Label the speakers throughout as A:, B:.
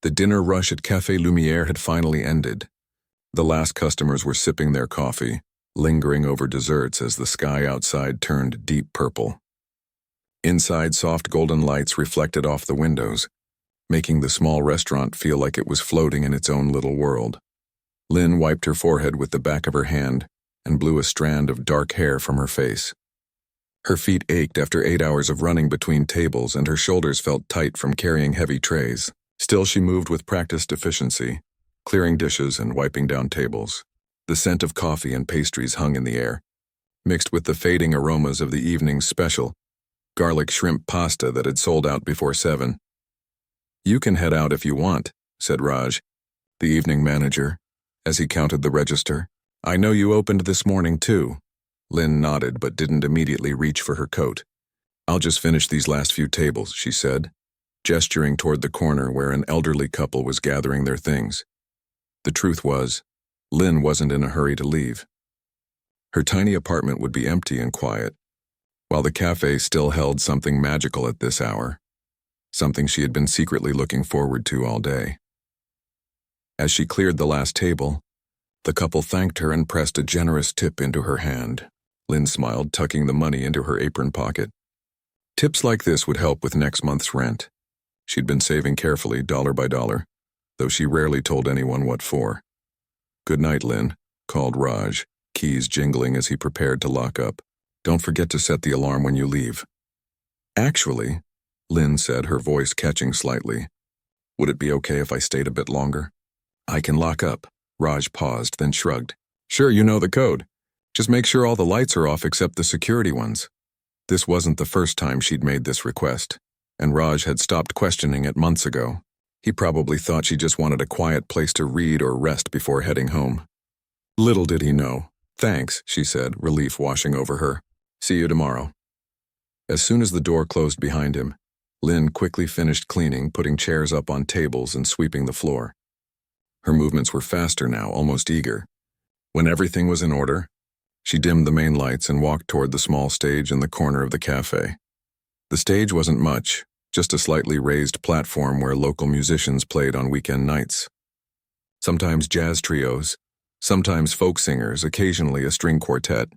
A: The dinner rush at Café Lumière had finally ended. The last customers were sipping their coffee, lingering over desserts as the sky outside turned deep purple. Inside, soft golden lights reflected off the windows, making the small restaurant feel like it was floating in its own little world. Lynn wiped her forehead with the back of her hand and blew a strand of dark hair from her face. Her feet ached after 8 hours of running between tables, and her shoulders felt tight from carrying heavy trays. Still, she moved with practiced efficiency, clearing dishes and wiping down tables. The scent of coffee and pastries hung in the air, mixed with the fading aromas of the evening's special, garlic shrimp pasta that had sold out before 7. "You can head out if you want," said Raj, the evening manager, as he counted the register. "I know you opened this morning too." Lynn nodded but didn't immediately reach for her coat. "I'll just finish these last few tables," she said, gesturing toward the corner where an elderly couple was gathering their things. The truth was, Lynn wasn't in a hurry to leave. Her tiny apartment would be empty and quiet, while the cafe still held something magical at this hour, something she had been secretly looking forward to all day. As she cleared the last table, the couple thanked her and pressed a generous tip into her hand. Lynn smiled, tucking the money into her apron pocket. Tips like this would help with next month's rent. She'd been saving carefully, dollar by dollar, though she rarely told anyone what for. "Good night, Lynn," called Raj, keys jingling as he prepared to lock up. "Don't forget to set the alarm when you leave." "Actually," Lynn said, her voice catching slightly, "would it be okay if I stayed a bit longer?" "I can lock up." Raj paused, then shrugged. "Sure, you know the code. Just make sure all the lights are off except the security ones." This wasn't the first time she'd made this request, and Raj had stopped questioning it months ago. He probably thought she just wanted a quiet place to read or rest before heading home. Little did he know. "Thanks," she said, relief washing over her. "See you tomorrow." As soon as the door closed behind him, Lynn quickly finished cleaning, putting chairs up on tables and sweeping the floor. Her movements were faster now, almost eager. When everything was in order, she dimmed the main lights and walked toward the small stage in the corner of the cafe. The stage wasn't much, just a slightly raised platform where local musicians played on weekend nights. Sometimes jazz trios, sometimes folk singers, occasionally a string quartet.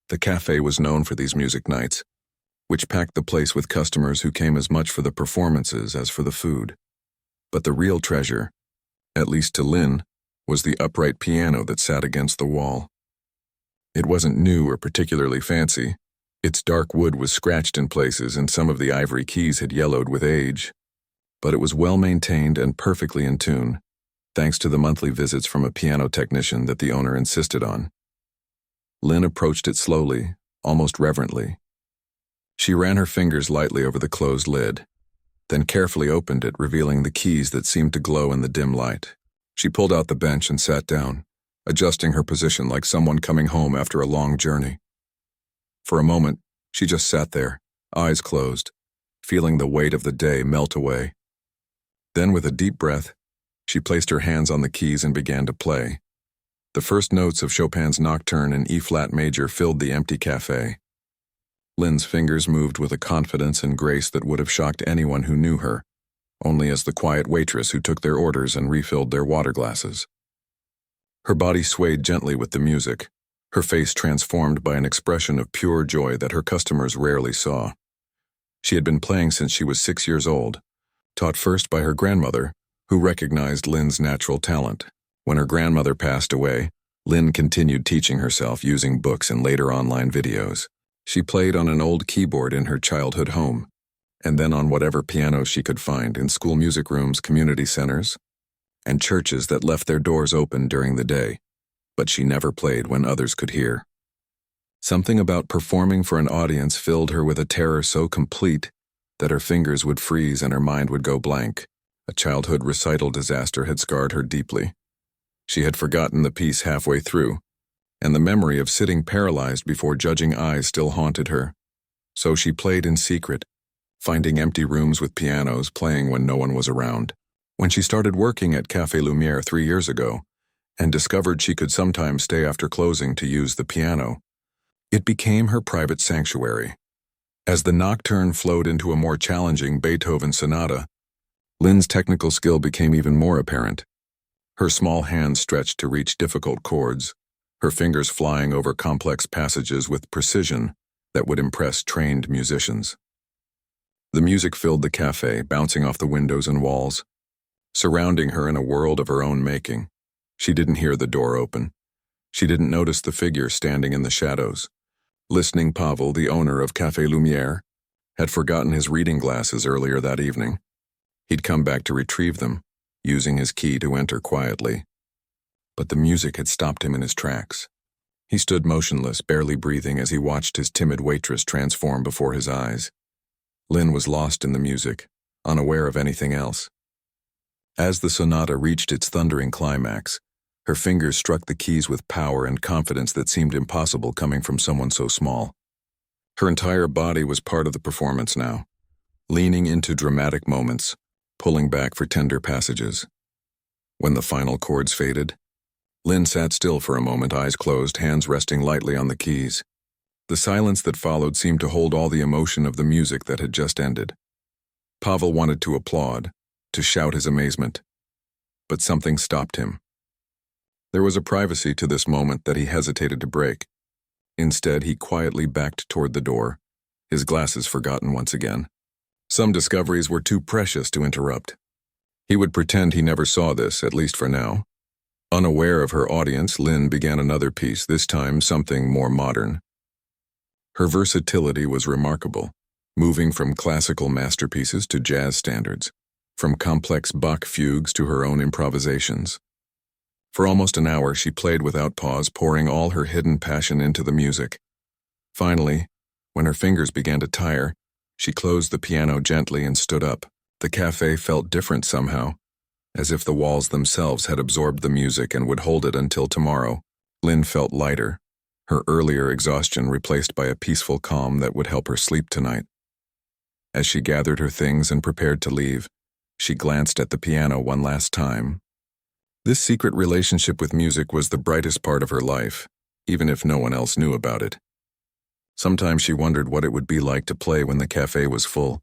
A: The cafe was known for these music nights, which packed the place with customers who came as much for the performances as for the food. But the real treasure, at least to Lynn, was the upright piano that sat against the wall. It wasn't new or particularly fancy. Its dark wood was scratched in places and some of the ivory keys had yellowed with age. But it was well maintained and perfectly in tune, thanks to the monthly visits from a piano technician that the owner insisted on. Lynn approached it slowly, almost reverently. She ran her fingers lightly over the closed lid, then carefully opened it, revealing the keys that seemed to glow in the dim light. She pulled out the bench and sat down, adjusting her position like someone coming home after a long journey. For a moment, she just sat there, eyes closed, feeling the weight of the day melt away. Then, with a deep breath, she placed her hands on the keys and began to play. The first notes of Chopin's Nocturne in E-flat major filled the empty cafe. Lynn's fingers moved with a confidence and grace that would have shocked anyone who knew her, only as the quiet waitress who took their orders and refilled their water glasses. Her body swayed gently with the music, her face transformed by an expression of pure joy that her customers rarely saw. She had been playing since she was 6 years old, taught first by her grandmother, who recognized Lynn's natural talent. When her grandmother passed away, Lynn continued teaching herself using books and later online videos. She played on an old keyboard in her childhood home, and then on whatever piano she could find in school music rooms, community centers, and churches that left their doors open during the day, but she never played when others could hear. Something about performing for an audience filled her with a terror so complete that her fingers would freeze and her mind would go blank. A childhood recital disaster had scarred her deeply. She had forgotten the piece halfway through, and the memory of sitting paralyzed before judging eyes still haunted her. So she played in secret, finding empty rooms with pianos, playing when no one was around. When she started working at Café Lumière 3 years ago, and discovered she could sometimes stay after closing to use the piano, it became her private sanctuary. As the Nocturne flowed into a more challenging Beethoven sonata, Lynn's technical skill became even more apparent. Her small hands stretched to reach difficult chords, her fingers flying over complex passages with precision that would impress trained musicians. The music filled the cafe, bouncing off the windows and walls, surrounding her in a world of her own making. She didn't hear the door open. She didn't notice the figure standing in the shadows. Listening Pavel, the owner of Café Lumière, had forgotten his reading glasses earlier that evening. He'd come back to retrieve them, using his key to enter quietly. But the music had stopped him in his tracks. He stood motionless, barely breathing as he watched his timid waitress transform before his eyes. Lynn was lost in the music, unaware of anything else. As the sonata reached its thundering climax, her fingers struck the keys with power and confidence that seemed impossible coming from someone so small. Her entire body was part of the performance now, leaning into dramatic moments, pulling back for tender passages. When the final chords faded, Lynn sat still for a moment, eyes closed, hands resting lightly on the keys. The silence that followed seemed to hold all the emotion of the music that had just ended. Pavel wanted to applaud, to shout his amazement, but something stopped him. There was a privacy to this moment that he hesitated to break. Instead, he quietly backed toward the door, his glasses forgotten once again. Some discoveries were too precious to interrupt. He would pretend he never saw this, at least for now. Unaware of her audience, Lynn began another piece, this time something more modern. Her versatility was remarkable, moving from classical masterpieces to jazz standards, from complex Bach fugues to her own improvisations. For almost an hour, she played without pause, pouring all her hidden passion into the music. Finally, when her fingers began to tire, she closed the piano gently and stood up. The cafe felt different somehow, as if the walls themselves had absorbed the music and would hold it until tomorrow. Lynn felt lighter, her earlier exhaustion replaced by a peaceful calm that would help her sleep tonight. As she gathered her things and prepared to leave, she glanced at the piano one last time. This secret relationship with music was the brightest part of her life, even if no one else knew about it. Sometimes she wondered what it would be like to play when the cafe was full,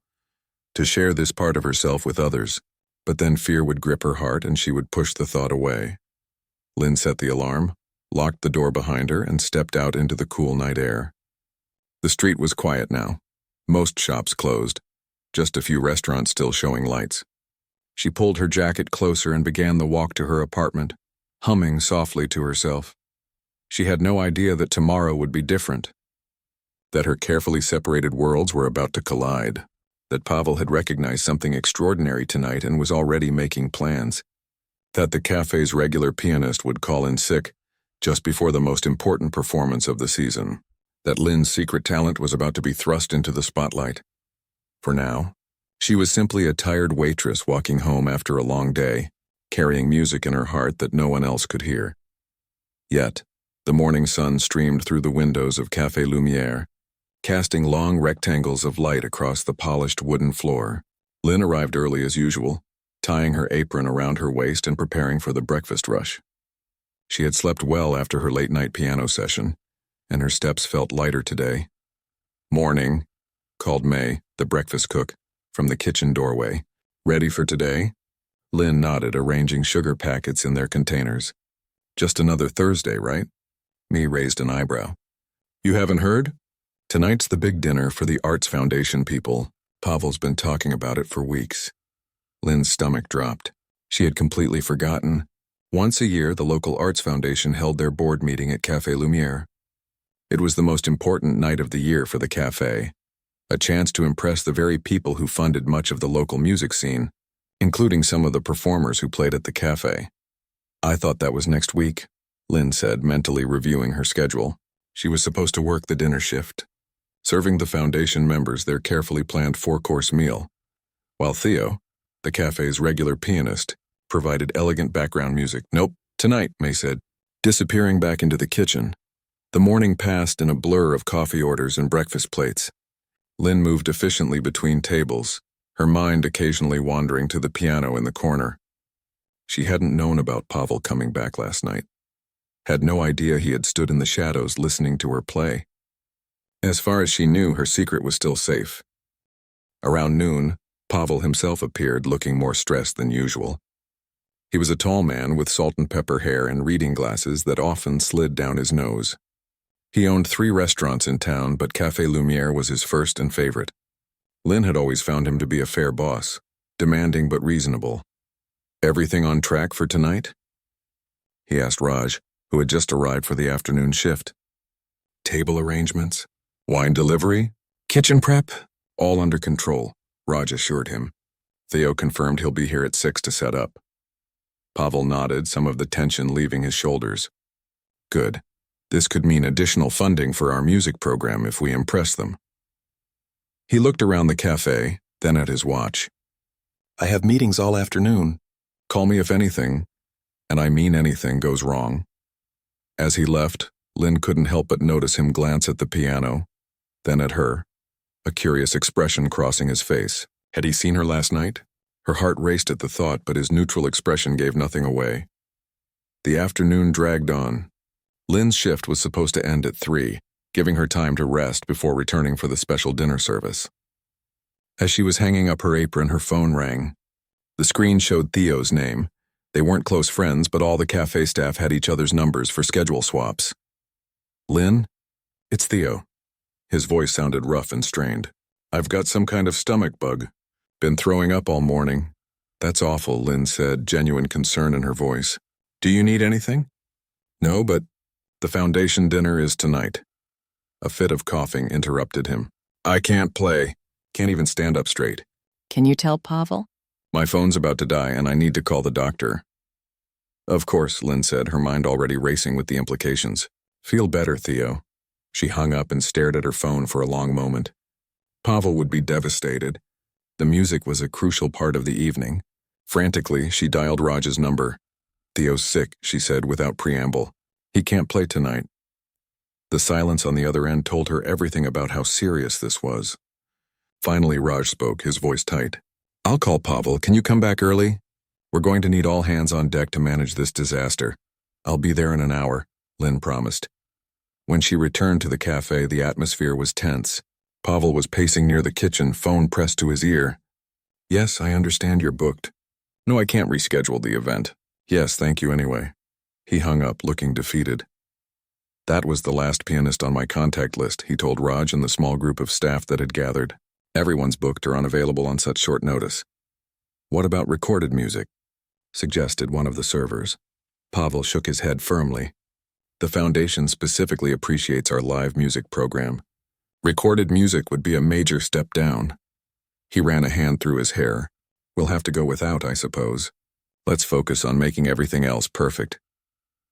A: to share this part of herself with others, but then fear would grip her heart and she would push the thought away. Lynn set the alarm, locked the door behind her, and stepped out into the cool night air. The street was quiet now. Most shops closed, just a few restaurants still showing lights. She pulled her jacket closer and began the walk to her apartment, humming softly to herself. She had no idea that tomorrow would be different, that her carefully separated worlds were about to collide, that Pavel had recognized something extraordinary tonight and was already making plans, that the cafe's regular pianist would call in sick just before the most important performance of the season, that Lynn's secret talent was about to be thrust into the spotlight. For now, she was simply a tired waitress walking home after a long day, carrying music in her heart that no one else could hear. Yet, the morning sun streamed through the windows of Café Lumière, casting long rectangles of light across the polished wooden floor. Lynn arrived early as usual, tying her apron around her waist and preparing for the breakfast rush. She had slept well after her late-night piano session, and her steps felt lighter today. "Morning," called May, the breakfast cook, from the kitchen doorway. "Ready for today?" Lynn nodded, arranging sugar packets in their containers. "Just another Thursday, right?" May raised an eyebrow. "You haven't heard? Tonight's the big dinner for the Arts Foundation people. Pavel's been talking about it for weeks." Lynn's stomach dropped. She had completely forgotten. Once a year, the local Arts Foundation held their board meeting at Café Lumière. It was the most important night of the year for the cafe, a chance to impress the very people who funded much of the local music scene, including some of the performers who played at the cafe. "I thought that was next week," Lynn said, mentally reviewing her schedule. She was supposed to work the dinner shift, serving the foundation members their carefully planned 4-course meal, while Theo, the cafe's regular pianist, provided elegant background music. "Nope, tonight," May said, disappearing back into the kitchen. The morning passed in a blur of coffee orders and breakfast plates. Lynn moved efficiently between tables, her mind occasionally wandering to the piano in the corner. She hadn't known about Pavel coming back last night, had no idea he had stood in the shadows listening to her play. As far as she knew, her secret was still safe. Around noon, Pavel himself appeared, looking more stressed than usual. He was a tall man with salt and pepper hair and reading glasses that often slid down his nose. He owned 3 restaurants in town, but Café Lumière was his first and favorite. Lynn had always found him to be a fair boss, demanding but reasonable. "Everything on track for tonight?" he asked Raj, who had just arrived for the afternoon shift. "Table arrangements? Wine delivery? Kitchen prep? All under control," Raj assured him. Theo confirmed he'll be here at 6 to set up. Pavel nodded, some of the tension leaving his shoulders. "Good. This could mean additional funding for our music program if we impress them." He looked around the cafe, then at his watch. "I have meetings all afternoon. Call me if anything, and I mean anything, goes wrong." As he left, Lynn couldn't help but notice him glance at the piano, then at her, a curious expression crossing his face. Had he seen her last night? Her heart raced at the thought, but his neutral expression gave nothing away. The afternoon dragged on. Lynn's shift was supposed to end at 3, giving her time to rest before returning for the special dinner service. As she was hanging up her apron, her phone rang. The screen showed Theo's name. They weren't close friends, but all the cafe staff had each other's numbers for schedule swaps. "Lynn? It's Theo." His voice sounded rough and strained. "I've got some kind of stomach bug. Been throwing up all morning." "That's awful," Lynn said, genuine concern in her voice. "Do you need anything?" "No, but the foundation dinner is tonight." A fit of coughing interrupted him. "I can't play. Can't even stand up straight."
B: "Can you tell Pavel?"
A: "My phone's about to die and I need to call the doctor." "Of course," Lynn said, her mind already racing with the implications. "Feel better, Theo." She hung up and stared at her phone for a long moment. Pavel would be devastated. The music was a crucial part of the evening. Frantically, she dialed Raj's number. "Theo's sick," she said without preamble. "He can't play tonight." The silence on the other end told her everything about how serious this was. Finally, Raj spoke, his voice tight. "I'll call Pavel. Can you come back early? We're going to need all hands on deck to manage this disaster." "I'll be there in an hour," Lynn promised. When she returned to the cafe, the atmosphere was tense. Pavel was pacing near the kitchen, phone pressed to his ear. "Yes, I understand you're booked." "No, I can't reschedule the event." "Yes, thank you anyway." He hung up, looking defeated. "That was the last pianist on my contact list," he told Raj and the small group of staff that had gathered. "Everyone's booked or unavailable on such short notice." "What about recorded music?" suggested one of the servers. Pavel shook his head firmly. "The foundation specifically appreciates our live music program. Recorded music would be a major step down." He ran a hand through his hair. "We'll have to go without, I suppose. Let's focus on making everything else perfect."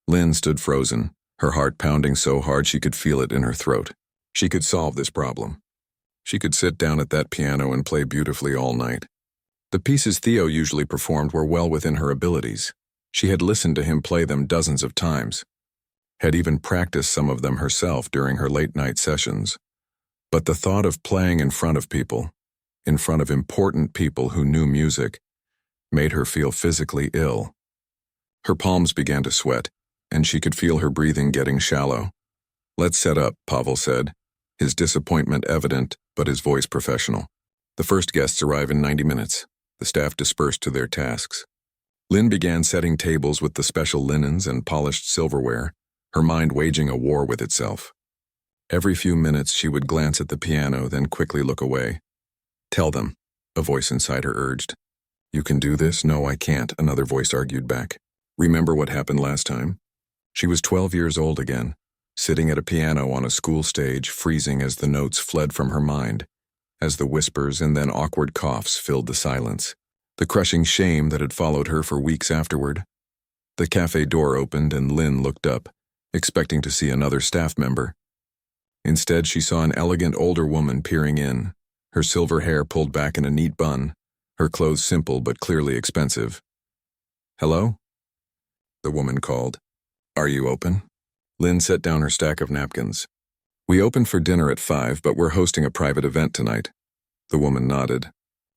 A: Lynn stood frozen, her heart pounding so hard she could feel it in her throat. She could solve this problem. She could sit down at that piano and play beautifully all night. The pieces Theo usually performed were well within her abilities. She had listened to him play them dozens of times, had even practiced some of them herself during her late-night sessions. But the thought of playing in front of people, in front of important people who knew music, made her feel physically ill. Her palms began to sweat, and she could feel her breathing getting shallow. "Let's set up," Pavel said, his disappointment evident, but his voice professional. "The first guests arrive in 90 minutes. The staff dispersed to their tasks." Lynn began setting tables with the special linens and polished silverware, her mind waging a war with itself. Every few minutes she would glance at the piano, then quickly look away. "Tell them," a voice inside her urged. "You can do this?" "No, I can't," another voice argued back. "Remember what happened last time?" She was 12 years old again, sitting at a piano on a school stage, freezing as the notes fled from her mind, as the whispers and then awkward coughs filled the silence, the crushing shame that had followed her for weeks afterward. The cafe door opened and Lynn looked up, expecting to see another staff member. Instead, she saw an elegant older woman peering in, her silver hair pulled back in a neat bun, her clothes simple but clearly expensive. "Hello?" the woman called. "Are you open?" Lynn set down her stack of napkins. "We opened for dinner at 5, but we're hosting a private event tonight." The woman nodded.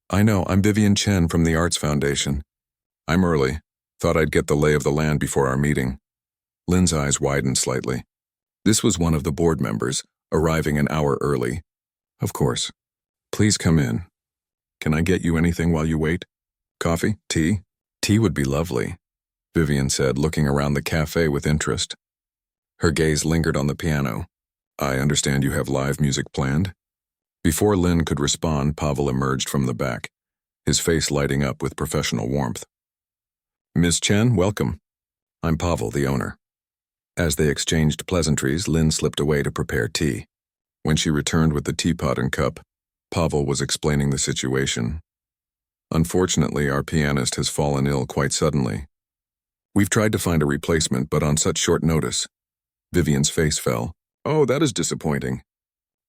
A: "I know, I'm Vivian Chen from the Arts Foundation. I'm early. Thought I'd get the lay of the land before our meeting." Lynn's eyes widened slightly. This was one of the board members, arriving an hour early. "Of course. Please come in." Can I get you anything while you wait? Coffee? Tea? Tea would be lovely, Vivian said, looking around the cafe with interest. Her gaze lingered on the piano. I understand you have live music planned? Before Lynn could respond, Pavel emerged from the back, his face lighting up with professional warmth. Miss Chen, welcome. I'm Pavel, the owner. As they exchanged pleasantries, Lynn slipped away to prepare tea. When she returned with the teapot and cup, Pavel was explaining the situation. Unfortunately, our pianist has fallen ill quite suddenly. We've tried to find a replacement, but on such short notice. Vivian's face fell. Oh, that is disappointing.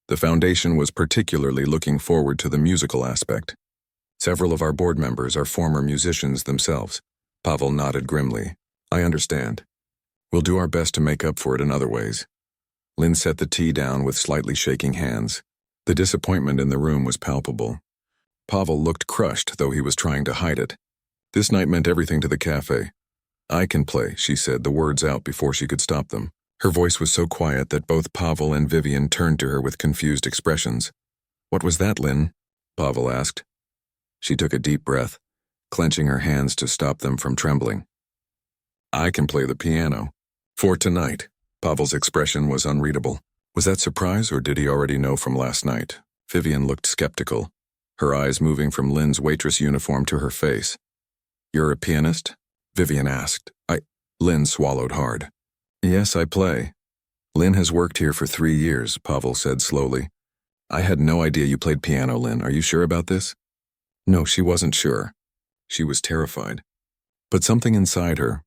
A: The foundation was particularly looking forward to the musical aspect. Several of our board members are former musicians themselves. Pavel nodded grimly. I understand. We'll do our best to make up for it in other ways. Lynn set the tea down with slightly shaking hands. The disappointment in the room was palpable. Pavel looked crushed, though he was trying to hide it. This night meant everything to the cafe. I can play, she said, the words out before she could stop them. Her voice was so quiet that both Pavel and Vivian turned to her with confused expressions. What was that, Lynn? Pavel asked. She took a deep breath, clenching her hands to stop them from trembling. I can play the piano. For tonight. Pavel's expression was unreadable. Was that surprise, or did he already know from last night? Vivian looked skeptical, her eyes moving from Lynn's waitress uniform to her face. You're a pianist? Vivian asked. Lynn swallowed hard. Yes, I play. Lynn has worked here for 3 years, Pavel said slowly. I had no idea you played piano, Lynn. Are you sure about this? No, she wasn't sure. She was terrified. But something inside her,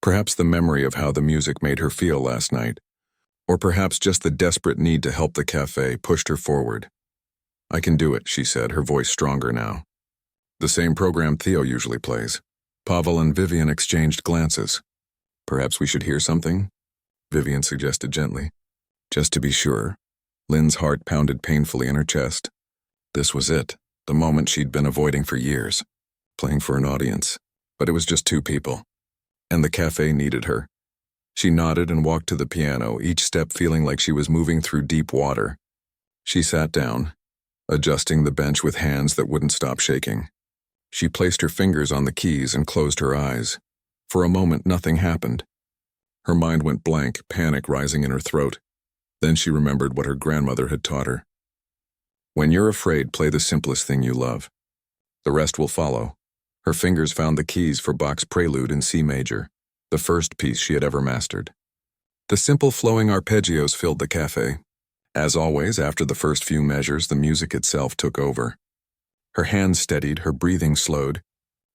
A: perhaps the memory of how the music made her feel last night, or perhaps just the desperate need to help the cafe, pushed her forward. I can do it, she said, her voice stronger now. The same program Theo usually plays. Pavel and Vivian exchanged glances. Perhaps we should hear something? Vivian suggested gently. Just to be sure. Lynn's heart pounded painfully in her chest. This was it, the moment she'd been avoiding for years. Playing for an audience. But it was just 2 people. And the cafe needed her. She nodded and walked to the piano, each step feeling like she was moving through deep water. She sat down, adjusting the bench with hands that wouldn't stop shaking. She placed her fingers on the keys and closed her eyes. For a moment, nothing happened. Her mind went blank, panic rising in her throat. Then she remembered what her grandmother had taught her. When you're afraid, play the simplest thing you love. The rest will follow. Her fingers found the keys for Bach's Prelude in C major, the first piece she had ever mastered. The simple flowing arpeggios filled the cafe. As always, after the first few measures, the music itself took over. Her hands steadied, her breathing slowed,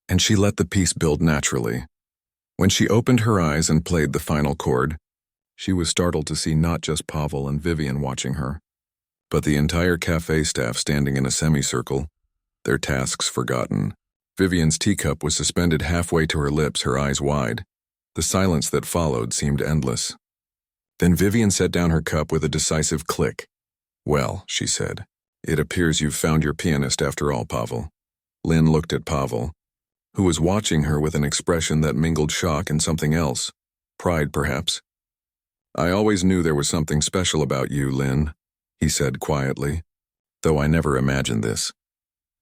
A: and she let the piece build naturally. When she opened her eyes and played the final chord, she was startled to see not just Pavel and Vivian watching her, but the entire cafe staff standing in a semicircle, their tasks forgotten. Vivian's teacup was suspended halfway to her lips, her eyes wide. The silence that followed seemed endless. Then Vivian set down her cup with a decisive click. Well, she said, it appears you've found your pianist after all, Pavel. Lynn looked at Pavel, who was watching her with an expression that mingled shock and something else. Pride, perhaps. I always knew there was something special about you, Lynn, he said quietly, though I never imagined this.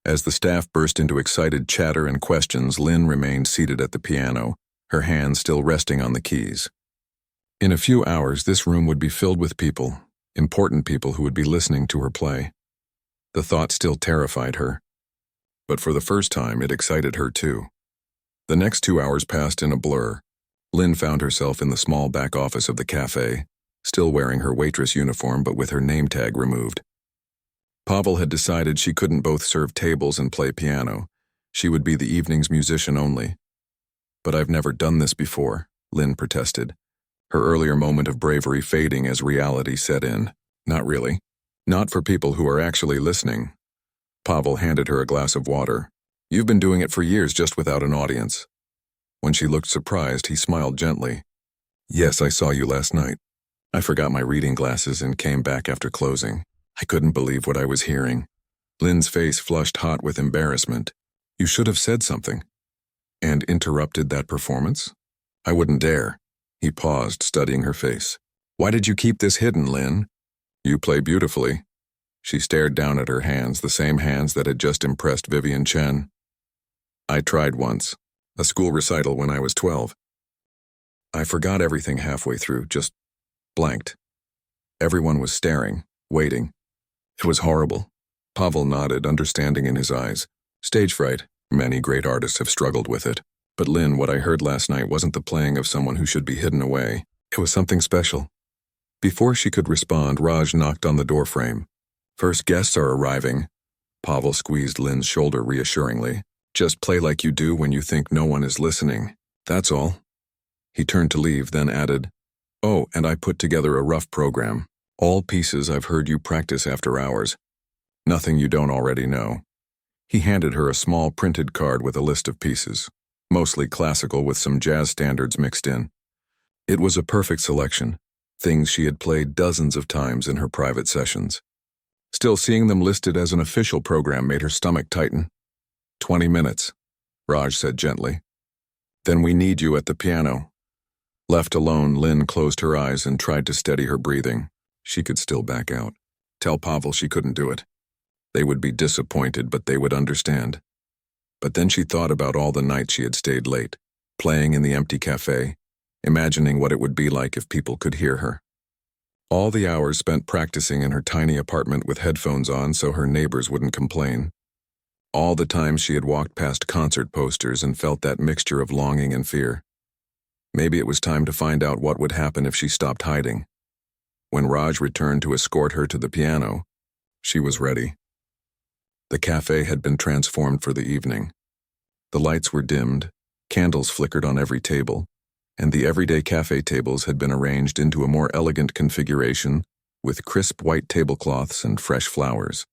A: As the staff burst into excited chatter and questions, Lynn remained seated at the piano, her hands still resting on the keys. In a few hours, this room would be filled with people, important people who would be listening to her play. The thought still terrified her, but for the first time, it excited her too. The next 2 hours passed in a blur. Lynn found herself in the small back office of the cafe, still wearing her waitress uniform but with her name tag removed. Pavel had decided she couldn't both serve tables and play piano. She would be the evening's musician only. But I've never done this before, Lynn protested, her earlier moment of bravery fading as reality set in. Not really. Not for people who are actually listening. Pavel handed her a glass of water. You've been doing it for years just without an audience. When she looked surprised, he smiled gently. Yes, I saw you last night. I forgot my reading glasses and came back after closing. I couldn't believe what I was hearing. Lynn's face flushed hot with embarrassment. You should have said something. And interrupted that performance? I wouldn't dare. He paused, studying her face. Why did you keep this hidden, Lynn? You play beautifully. She stared down at her hands, the same hands that had just impressed Vivian Chen. I tried once, a school recital when I was 12. I forgot everything halfway through, just blanked. Everyone was staring, waiting. It was horrible. Pavel nodded, understanding in his eyes. Stage fright. Many great artists have struggled with it. But Lynn, what I heard last night wasn't the playing of someone who should be hidden away. It was something special. Before she could respond, Raj knocked on the doorframe. First guests are arriving. Pavel squeezed Lynn's shoulder reassuringly. Just play like you do when you think no one is listening. That's all. He turned to leave, then added, "Oh, and I put together a rough program. All pieces I've heard you practice after hours. Nothing you don't already know." He handed her a small printed card with a list of pieces, mostly classical with some jazz standards mixed in. It was a perfect selection, things she had played dozens of times in her private sessions. Still, seeing them listed as an official program made her stomach tighten. 20 minutes, Raj said gently. Then we need you at the piano. Left alone, Lynn closed her eyes and tried to steady her breathing. She could still back out. Tell Pavel she couldn't do it. They would be disappointed, but they would understand. But then she thought about all the nights she had stayed late, playing in the empty cafe, imagining what it would be like if people could hear her. All the hours spent practicing in her tiny apartment with headphones on so her neighbors wouldn't complain. All the times she had walked past concert posters and felt that mixture of longing and fear. Maybe it was time to find out what would happen if she stopped hiding. When Raj returned to escort her to the piano, she was ready. The cafe had been transformed for the evening. The lights were dimmed, candles flickered on every table, and the everyday cafe tables had been arranged into a more elegant configuration with crisp white tablecloths and fresh flowers.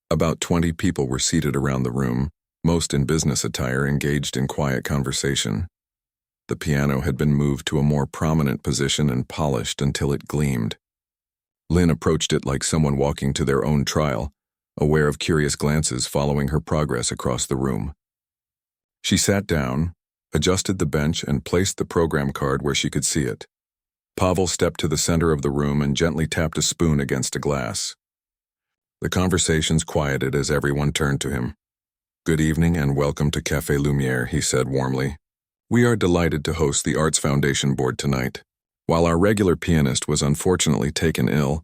A: About 20 people were seated around the room, most in business attire, engaged in quiet conversation. The piano had been moved to a more prominent position and polished until it gleamed. Lynn approached it like someone walking to their own trial, aware of curious glances following her progress across the room. She sat down, adjusted the bench, and placed the program card where she could see it. Pavel stepped to the center of the room and gently tapped a spoon against a glass. The conversations quieted as everyone turned to him. "Good evening and welcome to Café Lumière," he said warmly. "We are delighted to host the Arts Foundation Board tonight. While our regular pianist was unfortunately taken ill,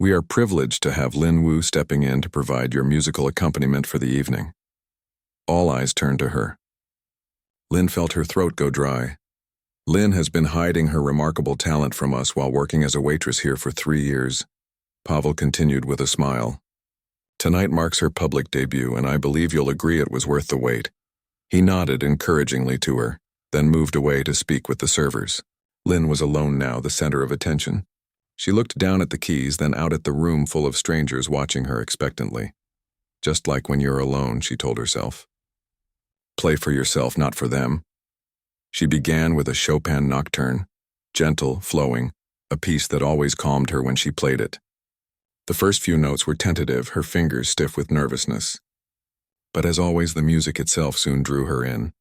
A: we are privileged to have Lin Wu stepping in to provide your musical accompaniment for the evening." All eyes turned to her. Lynn felt her throat go dry. Lynn has been hiding her remarkable talent from us while working as a waitress here for 3 years. Pavel continued with a smile. Tonight marks her public debut, and I believe you'll agree it was worth the wait. He nodded encouragingly to her, then moved away to speak with the servers. Lynn was alone now, the center of attention. She looked down at the keys, then out at the room full of strangers watching her expectantly. Just like when you're alone, she told herself. Play for yourself, not for them. She began with a Chopin nocturne, gentle, flowing, a piece that always calmed her when she played it. The first few notes were tentative, her fingers stiff with nervousness. But as always, the music itself soon drew her in.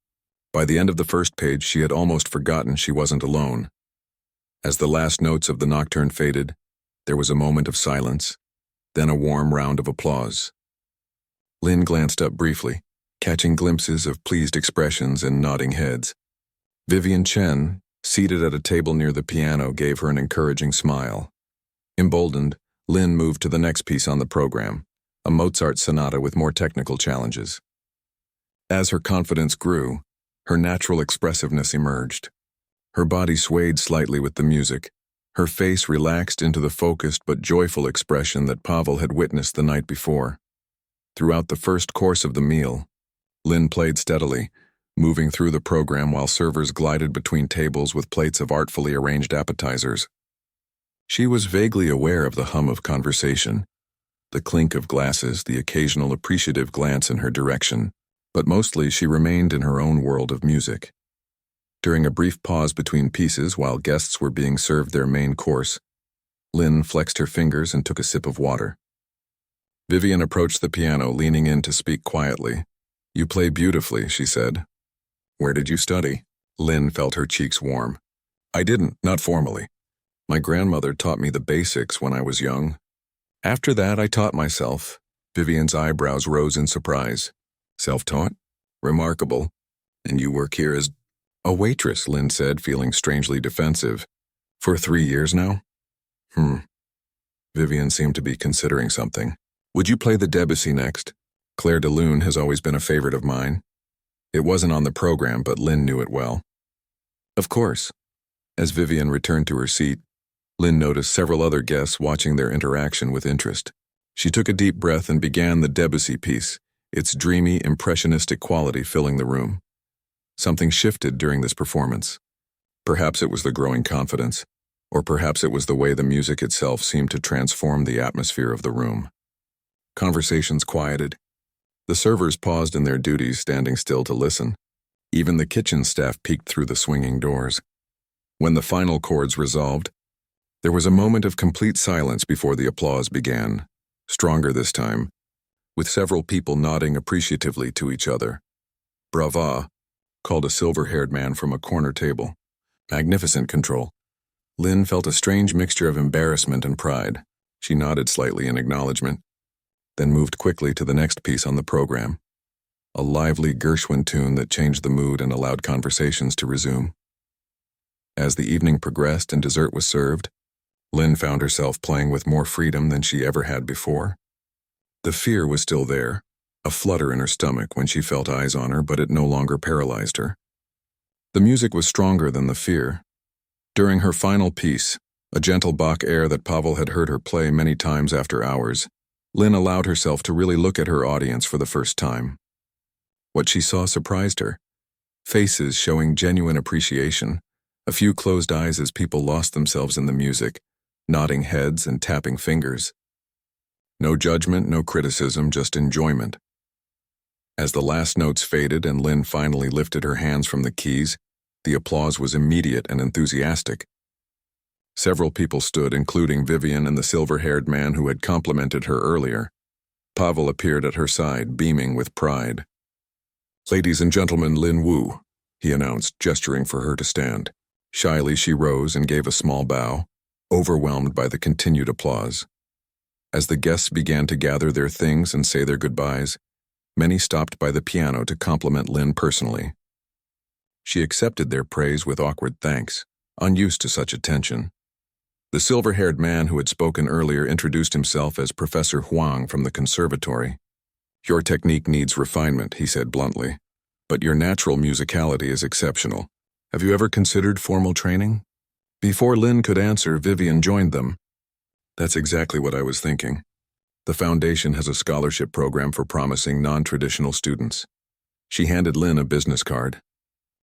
A: By the end of the first page, she had almost forgotten she wasn't alone. As the last notes of the nocturne faded, there was a moment of silence, then a warm round of applause. Lynn glanced up briefly, catching glimpses of pleased expressions and nodding heads. Vivian Chen, seated at a table near the piano, gave her an encouraging smile. Emboldened, Lynn moved to the next piece on the program, a Mozart sonata with more technical challenges. As her confidence grew, her natural expressiveness emerged. Her body swayed slightly with the music, her face relaxed into the focused but joyful expression that Pavel had witnessed the night before. Throughout the first course of the meal, Lynn played steadily, moving through the program while servers glided between tables with plates of artfully arranged appetizers. She was vaguely aware of the hum of conversation, the clink of glasses, the occasional appreciative glance in her direction, but mostly she remained in her own world of music. During a brief pause between pieces while guests were being served their main course, Lynn flexed her fingers and took a sip of water. Vivian approached the piano, leaning in to speak quietly. "You play beautifully," she said. "Where did you study?" Lynn felt her cheeks warm. "I didn't, not formally. My grandmother taught me the basics when I was young. After that, I taught myself. Vivian's eyebrows rose in surprise. Self-taught? Remarkable. And you work here as a waitress, Lynn said, feeling strangely defensive. For 3 years now? Vivian seemed to be considering something. Would you play the Debussy next? Claire de Lune has always been a favorite of mine. It wasn't on the program, but Lynn knew it well. Of course. As Vivian returned to her seat, Lynn noticed several other guests watching their interaction with interest. She took a deep breath and began the Debussy piece, its dreamy, impressionistic quality filling the room. Something shifted during this performance. Perhaps it was the growing confidence, or perhaps it was the way the music itself seemed to transform the atmosphere of the room. Conversations quieted. The servers paused in their duties, standing still to listen. Even the kitchen staff peeked through the swinging doors. When the final chords resolved, there was a moment of complete silence before the applause began, stronger this time, with several people nodding appreciatively to each other. "Brava," called a silver-haired man from a corner table. "Magnificent control." Lynn felt a strange mixture of embarrassment and pride. She nodded slightly in acknowledgement, then moved quickly to the next piece on the program, a lively Gershwin tune that changed the mood and allowed conversations to resume. As the evening progressed and dessert was served, Lynn found herself playing with more freedom than she ever had before. The fear was still there, a flutter in her stomach when she felt eyes on her, but it no longer paralyzed her. The music was stronger than the fear. During her final piece, a gentle Bach air that Pavel had heard her play many times after hours, Lynn allowed herself to really look at her audience for the first time. What she saw surprised her. Faces showing genuine appreciation, a few closed eyes as people lost themselves in the music, nodding heads and tapping fingers. No judgment, no criticism, just enjoyment. As the last notes faded and Lynn finally lifted her hands from the keys, the applause was immediate and enthusiastic. Several people stood, including Vivian and the silver-haired man who had complimented her earlier. Pavel appeared at her side, beaming with pride. "Ladies and gentlemen, Lynn Wu," he announced, gesturing for her to stand. Shyly, she rose and gave a small bow, overwhelmed by the continued applause. As the guests began to gather their things and say their goodbyes, many stopped by the piano to compliment Lynn personally. She accepted their praise with awkward thanks, unused to such attention. The silver-haired man who had spoken earlier introduced himself as Professor Huang from the conservatory. "Your technique needs refinement," he said bluntly, "but your natural musicality is exceptional. Have you ever considered formal training?" Before Lynn could answer, Vivian joined them. "That's exactly what I was thinking. The foundation has a scholarship program for promising non-traditional students." She handed Lynn a business card.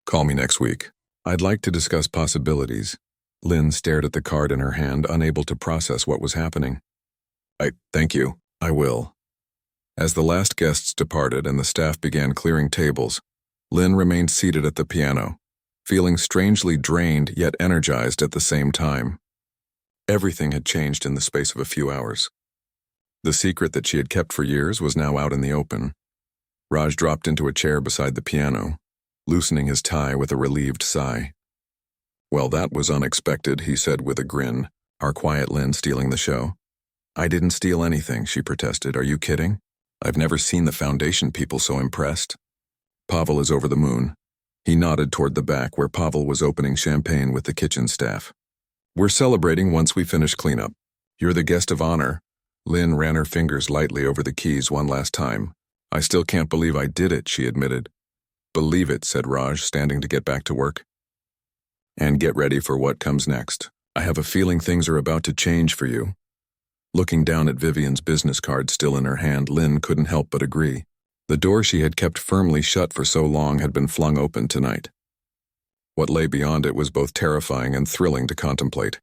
A: "Call me next week. I'd like to discuss possibilities." Lynn stared at the card in her hand, unable to process what was happening. Thank you. I will." As the last guests departed and the staff began clearing tables, Lynn remained seated at the piano, feeling strangely drained yet energized at the same time. Everything had changed in the space of a few hours. The secret that she had kept for years was now out in the open. Raj dropped into a chair beside the piano, loosening his tie with a relieved sigh. "Well, that was unexpected," he said with a grin, our quiet Lynn stealing the show. "I didn't steal anything," she protested. "Are you kidding? I've never seen the foundation people so impressed." "Pavel is over the moon." He nodded toward the back where Pavel was opening champagne with the kitchen staff. "We're celebrating once we finish cleanup. You're the guest of honor." Lynn ran her fingers lightly over the keys one last time. "I still can't believe I did it," she admitted. "Believe it," said Raj, standing to get back to work. "And get ready for what comes next. I have a feeling things are about to change for you." Looking down at Vivian's business card still in her hand, Lynn couldn't help but agree. The door she had kept firmly shut for so long had been flung open tonight. What lay beyond it was both terrifying and thrilling to contemplate.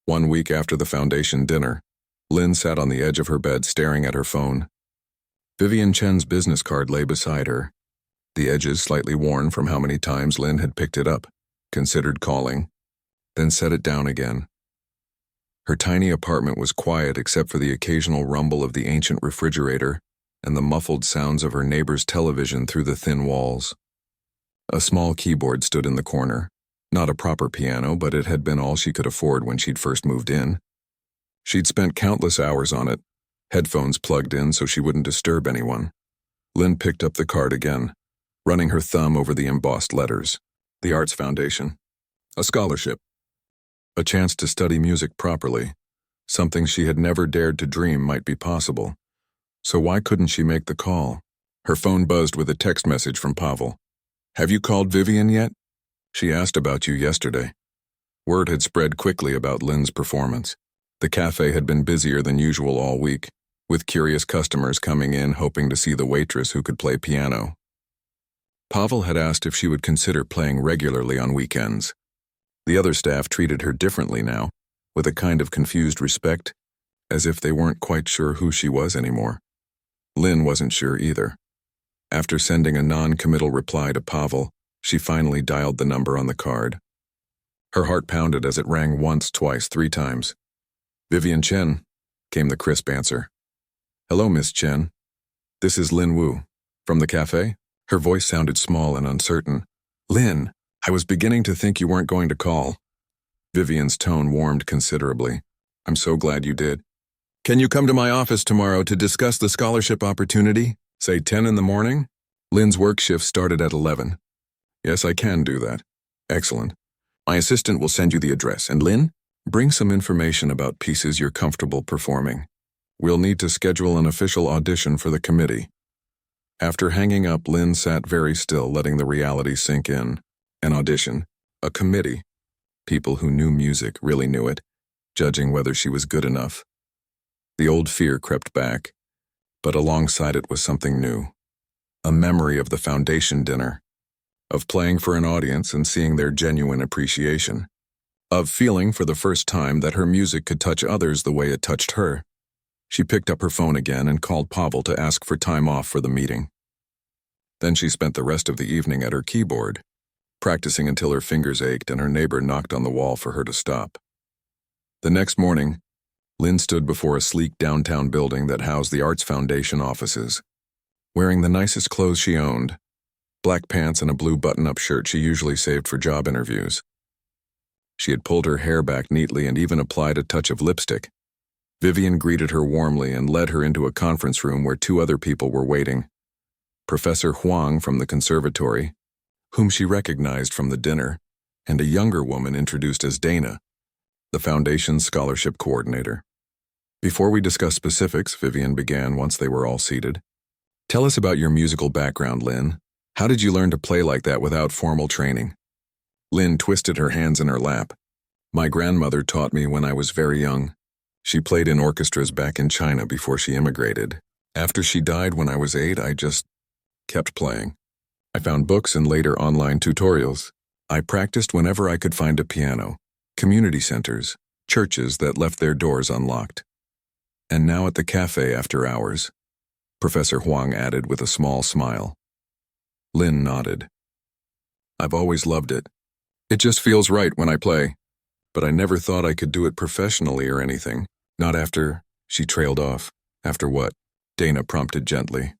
A: 1 week after the foundation dinner, Lynn sat on the edge of her bed staring at her phone. Vivian Chen's business card lay beside her, the edges slightly worn from how many times Lynn had picked it up, considered calling, then set it down again. Her tiny apartment was quiet except for the occasional rumble of the ancient refrigerator and the muffled sounds of her neighbor's television through the thin walls. A small keyboard stood in the corner, not a proper piano, but it had been all she could afford when she'd first moved in. She'd spent countless hours on it, headphones plugged in so she wouldn't disturb anyone. Lynn picked up the card again, running her thumb over the embossed letters. The Arts Foundation. A scholarship. A chance to study music properly, something she had never dared to dream might be possible. So why couldn't she make the call? Her phone buzzed with a text message from Pavel. "Have you called Vivian yet? She asked about you yesterday." Word had spread quickly about Lynn's performance. The cafe had been busier than usual all week, with curious customers coming in hoping to see the waitress who could play piano. Pavel had asked if she would consider playing regularly on weekends. The other staff treated her differently now, with a kind of confused respect, as if they weren't quite sure who she was anymore. Lynn wasn't sure either. After sending a non-committal reply to Pavel, she finally dialed the number on the card. Her heart pounded as it rang once, twice, 3 times. "Vivian Chen," came the crisp answer. "Hello, Miss Chen. This is Lin Wu. From the cafe?" Her voice sounded small and uncertain. "Lynn, I was beginning to think you weren't going to call." Vivian's tone warmed considerably. "I'm so glad you did. Can you come to my office tomorrow to discuss the scholarship opportunity? Say 10 in the morning? Lynn's work shift started at 11. "Yes, I can do that." "Excellent. My assistant will send you the address. And Lynn, bring some information about pieces you're comfortable performing. We'll need to schedule an official audition for the committee." After hanging up, Lynn sat very still, letting the reality sink in. An audition. A committee. People who knew music really knew it, judging whether she was good enough. The old fear crept back, but alongside it was something new. A memory of the foundation dinner, of playing for an audience and seeing their genuine appreciation, of feeling for the first time that her music could touch others the way it touched her. She picked up her phone again and called Pavel to ask for time off for the meeting. Then she spent the rest of the evening at her keyboard, practicing until her fingers ached and her neighbor knocked on the wall for her to stop. The next morning, Lynn stood before a sleek downtown building that housed the Arts Foundation offices. Wearing the nicest clothes she owned, black pants and a blue button-up shirt she usually saved for job interviews. She had pulled her hair back neatly and even applied a touch of lipstick. Vivian greeted her warmly and led her into a conference room where 2 other people were waiting. Professor Huang from the conservatory, whom she recognized from the dinner, and a younger woman introduced as Dana, the foundation's scholarship coordinator. "Before we discuss specifics," Vivian began once they were all seated, "tell us about your musical background, Lynn. How did you learn to play like that without formal training?" Lynn twisted her hands in her lap. "My grandmother taught me when I was very young. She played in orchestras back in China before she immigrated. After she died when I was 8, I just kept playing. I found books and later online tutorials. I practiced whenever I could find a piano, community centers, churches that left their doors unlocked. And now at the cafe after hours," Professor Huang added with a small smile. Lynn nodded. "I've always loved it. It just feels right when I play. But I never thought I could do it professionally or anything. Not after," she trailed off. "After what?" Dana prompted gently.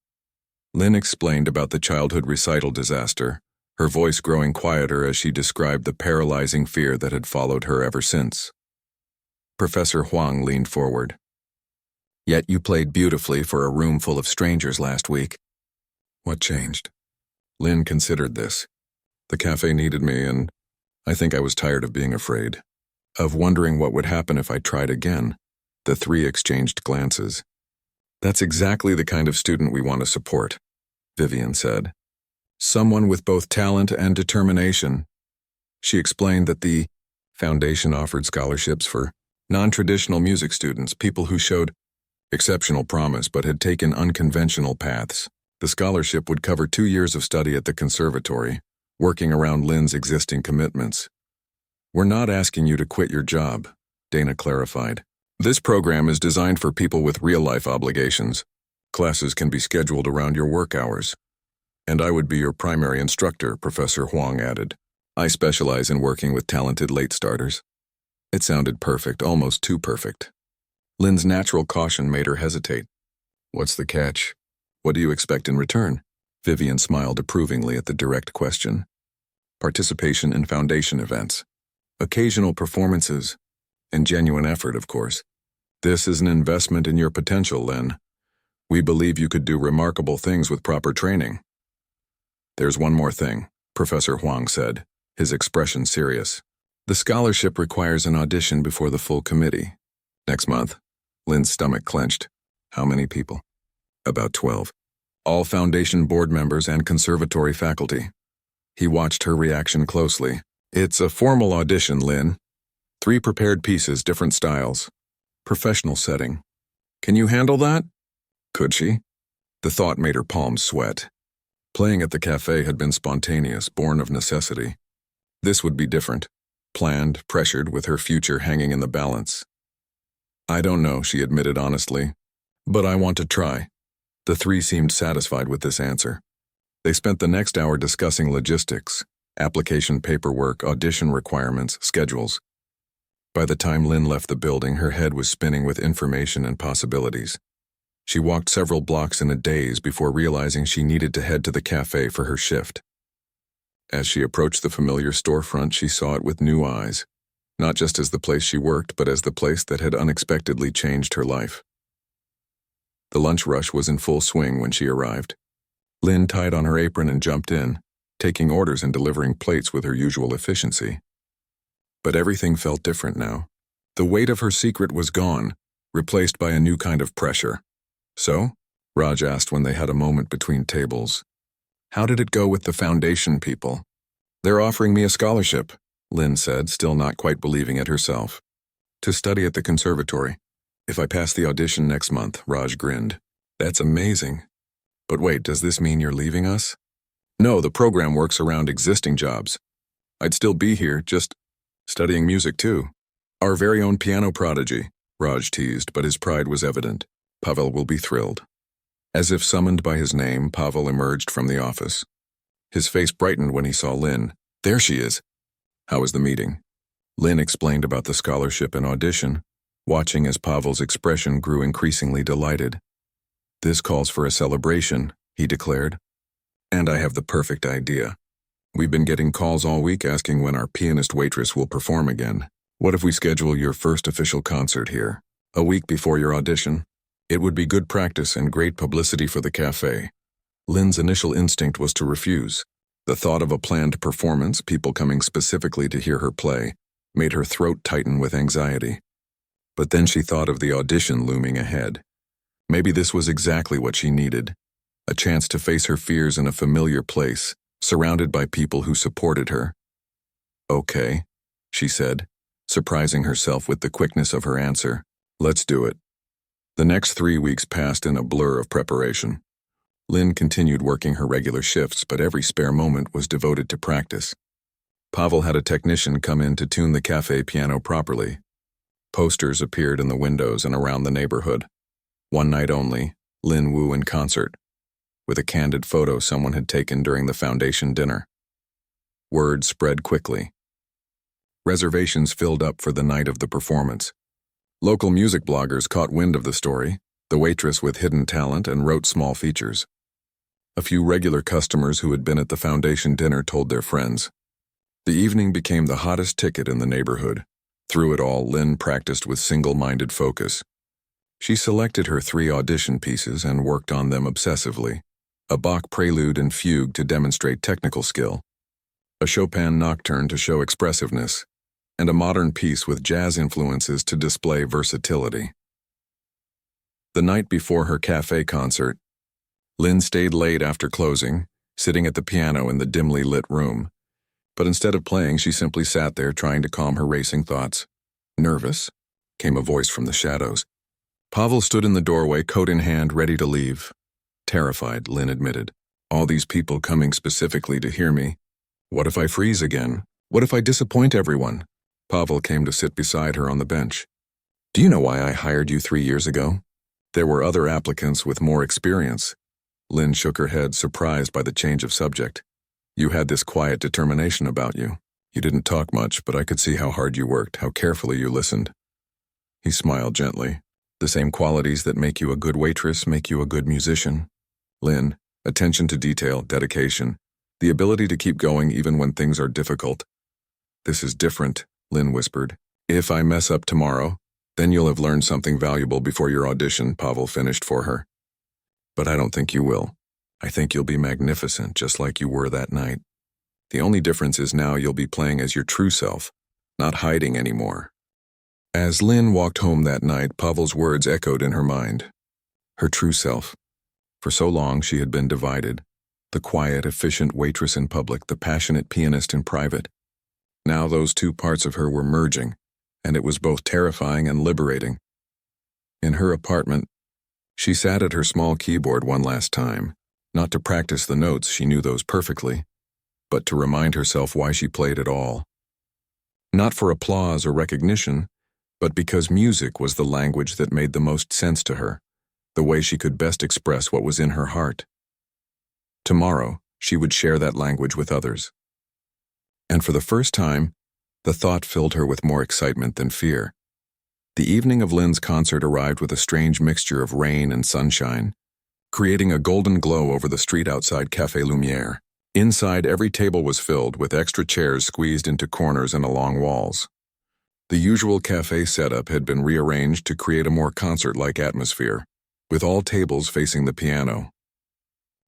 A: Lynn explained about the childhood recital disaster, her voice growing quieter as she described the paralyzing fear that had followed her ever since. Professor Huang leaned forward. "Yet you played beautifully for a room full of strangers last week." "What changed?" Lynn considered this. "The cafe needed me, and I think I was tired of being afraid. Of wondering what would happen if I tried again." The 3 exchanged glances. "That's exactly the kind of student we want to support," Vivian said. "Someone with both talent and determination." She explained that the foundation offered scholarships for non-traditional music students, people who showed exceptional promise but had taken unconventional paths. The scholarship would cover 2 years of study at the conservatory, working around Lynn's existing commitments. "We're not asking you to quit your job," Dana clarified. "This program is designed for people with real-life obligations. Classes can be scheduled around your work hours. And I would be your primary instructor," Professor Huang added. "I specialize in working with talented late starters." It sounded perfect, almost too perfect. Lynn's natural caution made her hesitate. "What's the catch? What do you expect in return?" Vivian smiled approvingly at the direct question. "Participation in foundation events, occasional performances, and genuine effort, of course. This is an investment in your potential, Lynn. We believe you could do remarkable things with proper training. There's one more thing, Professor Huang said, his expression serious. The scholarship requires an audition before the full committee. Next month. Lynn's stomach clenched. How many people? About 12. All Foundation board members and conservatory faculty. He watched her reaction closely. It's a formal audition, Lynn. 3 prepared pieces, different styles. Professional setting. Can you handle that? Could she? The thought made her palms sweat. Playing at the cafe had been spontaneous, born of necessity. This would be different. Planned, pressured, with her future hanging in the balance. I don't know, she admitted honestly. But I want to try. The 3 seemed satisfied with this answer. They spent the next hour discussing logistics, application paperwork, audition requirements, schedules. By the time Lynn left the building, her head was spinning with information and possibilities. She walked several blocks in a daze before realizing she needed to head to the cafe for her shift. As she approached the familiar storefront, she saw it with new eyes, not just as the place she worked, but as the place that had unexpectedly changed her life. The lunch rush was in full swing when she arrived. Lynn tied on her apron and jumped in, taking orders and delivering plates with her usual efficiency. But everything felt different now. The weight of her secret was gone, replaced by a new kind of pressure. So? Raj asked when they had a moment between tables. How did it go with the Foundation people? They're offering me a scholarship, Lynn said, still not quite believing it herself. To study at the conservatory. If I pass the audition next month, Raj grinned. That's amazing. But wait, does this mean you're leaving us? No, the program works around existing jobs. I'd still be here, just studying music too. Our very own piano prodigy, Raj teased, but his pride was evident. Pavel will be thrilled. As if summoned by his name, Pavel emerged from the office. His face brightened when he saw Lynn. There she is. How was the meeting? Lynn explained about the scholarship and audition, watching as Pavel's expression grew increasingly delighted. This calls for a celebration, he declared. And I have the perfect idea. We've been getting calls all week asking when our pianist Waitress will perform again. What if we schedule your first official concert here, a week before your audition? It would be good practice and great publicity for the cafe. Lynn's initial instinct was to refuse. The thought of a planned performance, people coming specifically to hear her play, made her throat tighten with anxiety. But then she thought of the audition looming ahead. Maybe this was exactly what she needed. A chance to face her fears in a familiar place, surrounded by people who supported her. Okay, she said, surprising herself with the quickness of her answer. Let's do it. The next 3 weeks passed in a blur of preparation. Lynn continued working her regular shifts, but every spare moment was devoted to practice. Pavel had a technician come in to tune the cafe piano properly. Posters appeared in the windows and around the neighborhood. One night only, Lynn Wu in concert, with a candid photo someone had taken during the Foundation dinner. Word spread quickly. Reservations filled up for the night of the performance. Local music bloggers caught wind of the story, the waitress with hidden talent, and wrote small features. A few regular customers who had been at the Foundation dinner told their friends. The evening became the hottest ticket in the neighborhood. Through it all, Lynn practiced with single-minded focus. She selected her 3 audition pieces and worked on them obsessively. A Bach prelude and fugue to demonstrate technical skill, a Chopin nocturne to show expressiveness, and a modern piece with jazz influences to display versatility. The night before her cafe concert, Lynn stayed late after closing, sitting at the piano in the dimly lit room. But instead of playing, she simply sat there trying to calm her racing thoughts. Nervous? Came a voice from the shadows. Pavel stood in the doorway, coat in hand, ready to leave. Terrified, Lynn admitted. All these people coming specifically to hear me. What if I freeze again? What if I disappoint everyone? Pavel came to sit beside her on the bench. Do you know why I hired you 3 years ago? There were other applicants with more experience. Lynn shook her head, surprised by the change of subject. You had this quiet determination about you. You didn't talk much, but I could see how hard you worked, how carefully you listened. He smiled gently. The same qualities that make you a good waitress make you a good musician. Lynn, attention to detail, dedication, the ability to keep going even when things are difficult. This is different, Lynn whispered. If I mess up tomorrow, Then you'll have learned something valuable before your audition, Pavel finished for her. But I don't think you will. I think you'll be magnificent, just like you were that night. The only difference is now you'll be playing as your true self, not hiding anymore. As Lynn walked home that night, Pavel's words echoed in her mind. Her true self. For so long she had been divided. The quiet, efficient waitress in public, the passionate pianist in private. Now those two parts of her were merging, and it was both terrifying and liberating. In her apartment, she sat at her small keyboard one last time, not to practice the notes, she knew those perfectly, but to remind herself why she played at all. Not for applause or recognition, but because music was the language that made the most sense to her, the way she could best express what was in her heart. Tomorrow, she would share that language with others. And for the first time, the thought filled her with more excitement than fear. The evening of Lynn's concert arrived with a strange mixture of rain and sunshine, creating a golden glow over the street outside Café Lumière. Inside, every table was filled with extra chairs squeezed into corners and along walls. The usual cafe setup had been rearranged to create a more concert-like atmosphere, with all tables facing the piano.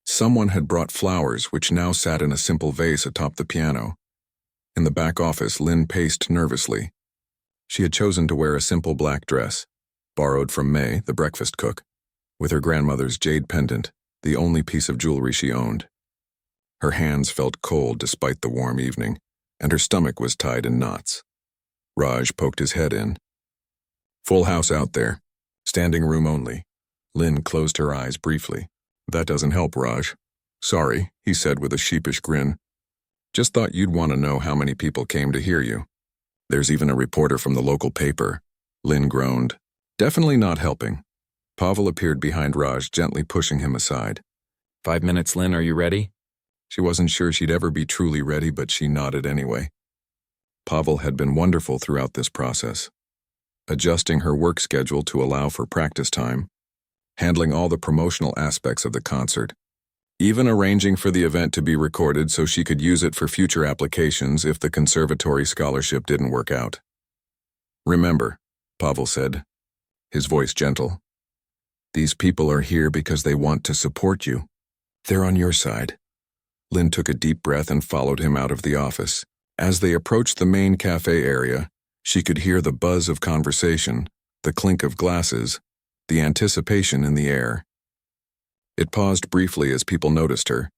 A: Someone had brought flowers, which now sat in a simple vase atop the piano. In the back office, Lynn paced nervously. She had chosen to wear a simple black dress, borrowed from May, the breakfast cook, with her grandmother's jade pendant, the only piece of jewelry she owned. Her hands felt cold despite the warm evening, and her stomach was tied in knots. Raj poked his head in. Full house out there. Standing room only. Lynn closed her eyes briefly. That doesn't help, Raj. Sorry, he said with a sheepish grin. Just thought you'd want to know how many people came to hear you. There's even a reporter from the local paper. Lynn groaned. Definitely not helping. Pavel appeared behind Raj, gently pushing him aside.
B: 5 minutes, Lynn, are you ready?
A: She wasn't sure she'd ever be truly ready, but she nodded anyway. Pavel had been wonderful throughout this process, adjusting her work schedule to allow for practice time, handling all the promotional aspects of the concert, even arranging for the event to be recorded so she could use it for future applications if the conservatory scholarship didn't work out. Remember, Pavel said, his voice gentle, these people are here because they want to support you. They're on your side. Lynn took a deep breath and followed him out of the office. As they approached the main cafe area, she could hear the buzz of conversation, the clink of glasses, the anticipation in the air. It paused briefly as people noticed her,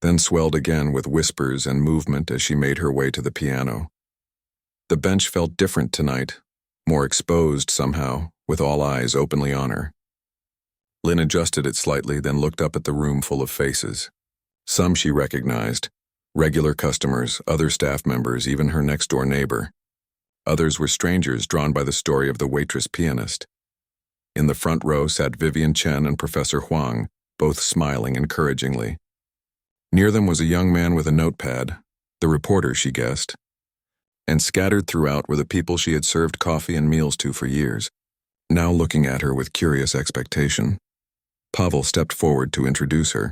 A: then swelled again with whispers and movement as she made her way to the piano. The bench felt different tonight, more exposed somehow, with all eyes openly on her. Lynn adjusted it slightly, then looked up at the room full of faces. Some she recognized, regular customers, other staff members, even her next-door neighbor. Others were strangers drawn by the story of the waitress pianist. In the front row sat Vivian Chen and Professor Huang, both smiling encouragingly. Near them was a young man with a notepad, the reporter, she guessed. And scattered throughout were the people she had served coffee and meals to for years, now looking at her with curious expectation. Pavel stepped forward to introduce her,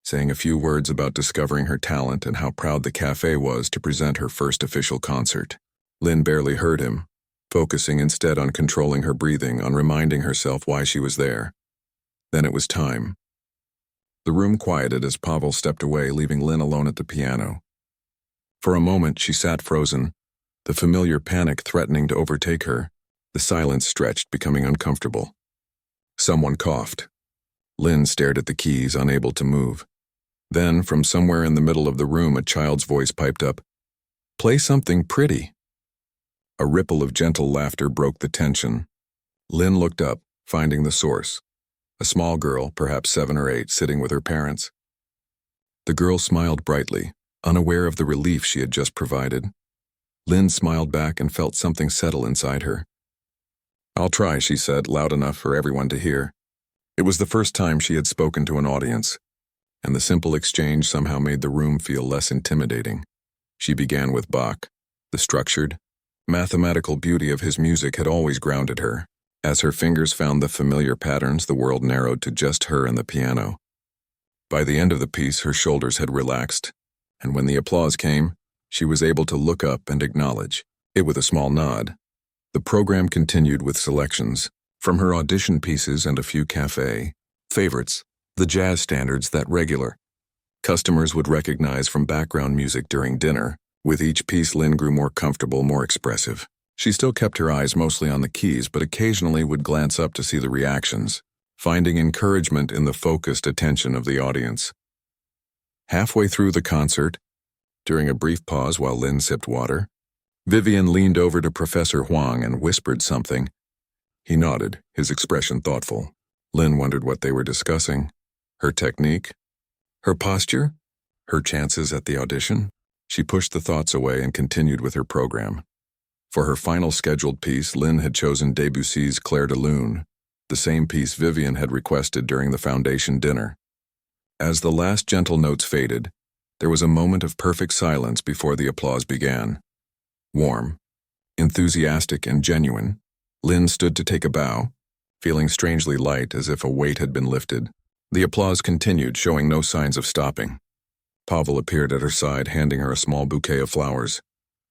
A: saying a few words about discovering her talent and how proud the cafe was to present her first official concert. Lynn barely heard him, focusing instead on controlling her breathing, on reminding herself why she was there. Then it was time. The room quieted as Pavel stepped away, leaving Lynn alone at the piano. For a moment she sat frozen, the familiar panic threatening to overtake her, the silence stretched, becoming uncomfortable. Someone coughed. Lynn stared at the keys, unable to move. Then, from somewhere in the middle of the room, a child's voice piped up, "Play something pretty." A ripple of gentle laughter broke the tension. Lynn looked up, finding the source. A small girl, perhaps 7 or 8, sitting with her parents. The girl smiled brightly, unaware of the relief she had just provided. Lynn smiled back and felt something settle inside her. "I'll try," she said, loud enough for everyone to hear. It was the first time she had spoken to an audience, and the simple exchange somehow made the room feel less intimidating. She began with Bach. The structured, mathematical beauty of his music had always grounded her. As her fingers found the familiar patterns, the world narrowed to just her and the piano. By the end of the piece, her shoulders had relaxed, and when the applause came, she was able to look up and acknowledge it with a small nod. The program continued with selections from her audition pieces and a few cafe favorites, the jazz standards that regular customers would recognize from background music during dinner. With each piece, Lynn grew more comfortable, more expressive. She still kept her eyes mostly on the keys, but occasionally would glance up to see the reactions, finding encouragement in the focused attention of the audience. Halfway through the concert, during a brief pause while Lynn sipped water, Vivian leaned over to Professor Huang and whispered something. He nodded, his expression thoughtful. Lynn wondered what they were discussing. Her technique? Her posture? Her chances at the audition? She pushed the thoughts away and continued with her program. For her final scheduled piece, Lynn had chosen Debussy's Clair de Lune, the same piece Vivian had requested during the foundation dinner. As the last gentle notes faded, there was a moment of perfect silence before the applause began. Warm, enthusiastic, and genuine, Lynn stood to take a bow, feeling strangely light as if a weight had been lifted. The applause continued, showing no signs of stopping. Pavel appeared at her side, handing her a small bouquet of flowers.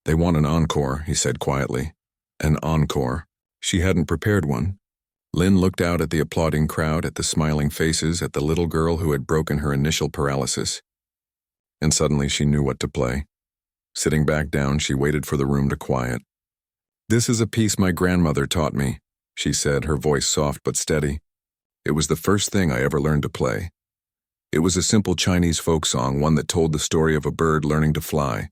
A: "They want an encore," he said quietly. An encore. She hadn't prepared one. Lynn looked out at the applauding crowd, at the smiling faces, at the little girl who had broken her initial paralysis. And suddenly she knew what to play. Sitting back down, she waited for the room to quiet. "This is a piece my grandmother taught me," she said, her voice soft but steady. "It was the first thing I ever learned to play. It was a simple Chinese folk song, one that told the story of a bird learning to fly."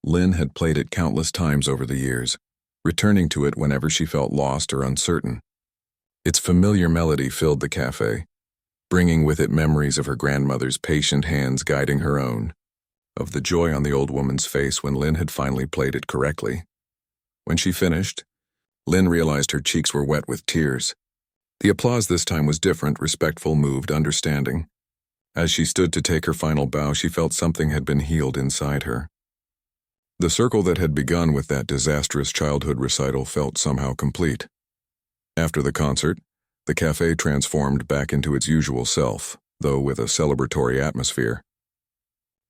A: Lynn had played it countless times over the years, returning to it whenever she felt lost or uncertain. Its familiar melody filled the cafe, bringing with it memories of her grandmother's patient hands guiding her own, of the joy on the old woman's face when Lynn had finally played it correctly. When she finished, Lynn realized her cheeks were wet with tears. The applause this time was different, respectful, moved, understanding. As she stood to take her final bow, she felt something had been healed inside her. The circle that had begun with that disastrous childhood recital felt somehow complete. After the concert, the cafe transformed back into its usual self, though with a celebratory atmosphere.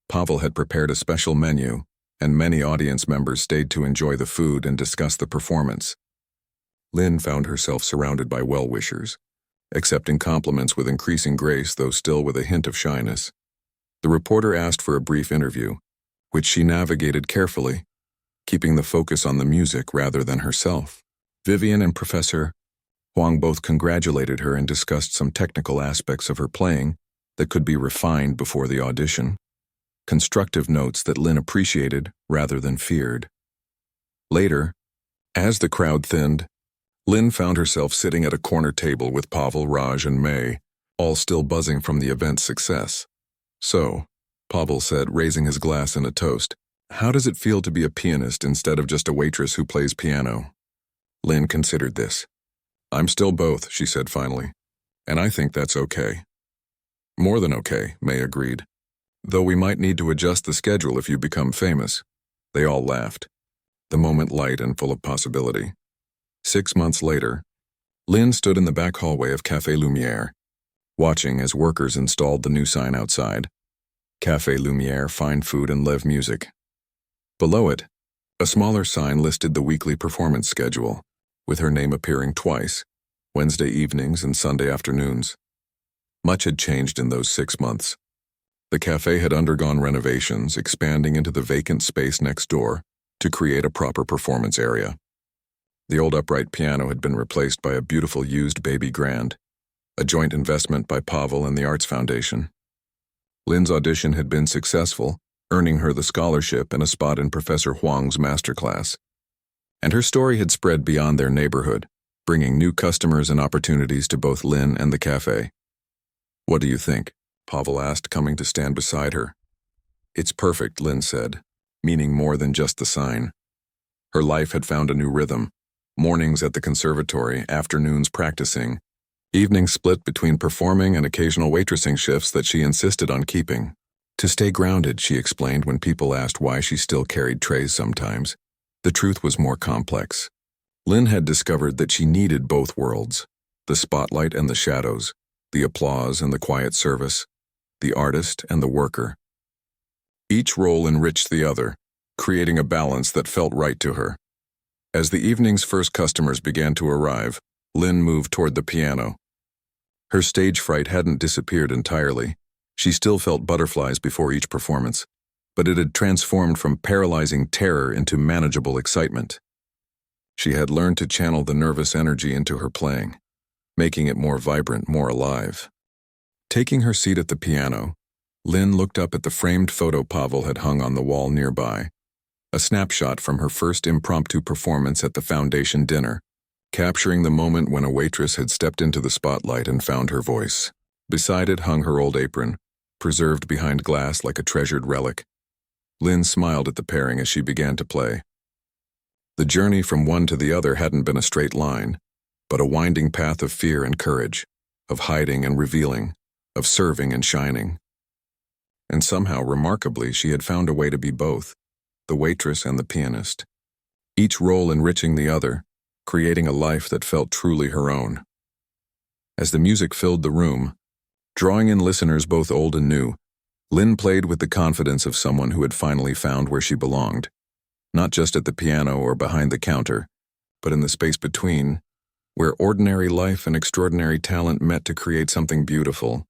A: Pavel had prepared a special menu, and many audience members stayed to enjoy the food and discuss the performance. Lynn found herself surrounded by well-wishers, accepting compliments with increasing grace, though still with a hint of shyness. The reporter asked for a brief interview, which she navigated carefully, keeping the focus on the music rather than herself. Vivian and Professor Huang both congratulated her and discussed some technical aspects of her playing that could be refined before the audition, constructive notes that Lynn appreciated rather than feared. Later, as the crowd thinned, Lynn found herself sitting at a corner table with Pavel, Raj, and May, all still buzzing from the event's success. "So," Pavel said, raising his glass in a toast, "how does it feel to be a pianist instead of just a waitress who plays piano?" Lynn considered this. "I'm still both," she said finally, "and I think that's okay." "More than okay," May agreed. "Though we might need to adjust the schedule if you become famous." They all laughed, the moment light and full of possibility. 6 months later, Lynn stood in the back hallway of Café Lumière, watching as workers installed the new sign outside. Café Lumière, fine food and live music. Below it, a smaller sign listed the weekly performance schedule, with her name appearing twice, Wednesday evenings and Sunday afternoons. Much had changed in those 6 months. The cafe had undergone renovations, expanding into the vacant space next door to create a proper performance area. The old upright piano had been replaced by a beautiful used baby grand, a joint investment by Pavel and the Arts Foundation. Lynn's audition had been successful, earning her the scholarship and a spot in Professor Huang's masterclass. And her story had spread beyond their neighborhood, bringing new customers and opportunities to both Lynn and the cafe. "What do you think?" Pavel asked, coming to stand beside her. "It's perfect," Lynn said, meaning more than just the sign. Her life had found a new rhythm. Mornings at the conservatory, afternoons practicing, evenings split between performing and occasional waitressing shifts that she insisted on keeping. To stay grounded, she explained when people asked why she still carried trays sometimes. The truth was more complex. Lynn had discovered that she needed both worlds, the spotlight and the shadows, the applause and the quiet service, the artist and the worker. Each role enriched the other, creating a balance that felt right to her. As the evening's first customers began to arrive, Lynn moved toward the piano. Her stage fright hadn't disappeared entirely. She still felt butterflies before each performance, but it had transformed from paralyzing terror into manageable excitement. She had learned to channel the nervous energy into her playing, making it more vibrant, more alive. Taking her seat at the piano, Lynn looked up at the framed photo Pavel had hung on the wall nearby, a snapshot from her first impromptu performance at the Foundation dinner, capturing the moment when a waitress had stepped into the spotlight and found her voice. Beside it hung her old apron, preserved behind glass like a treasured relic. Lynn smiled at the pairing as she began to play. The journey from one to the other hadn't been a straight line, but a winding path of fear and courage, of hiding and revealing, of serving and shining. And somehow, remarkably, she had found a way to be both, the waitress and the pianist, each role enriching the other, creating a life that felt truly her own. As the music filled the room, drawing in listeners both old and new, Lynn played with the confidence of someone who had finally found where she belonged, not just at the piano or behind the counter, but in the space between, where ordinary life and extraordinary talent met to create something beautiful,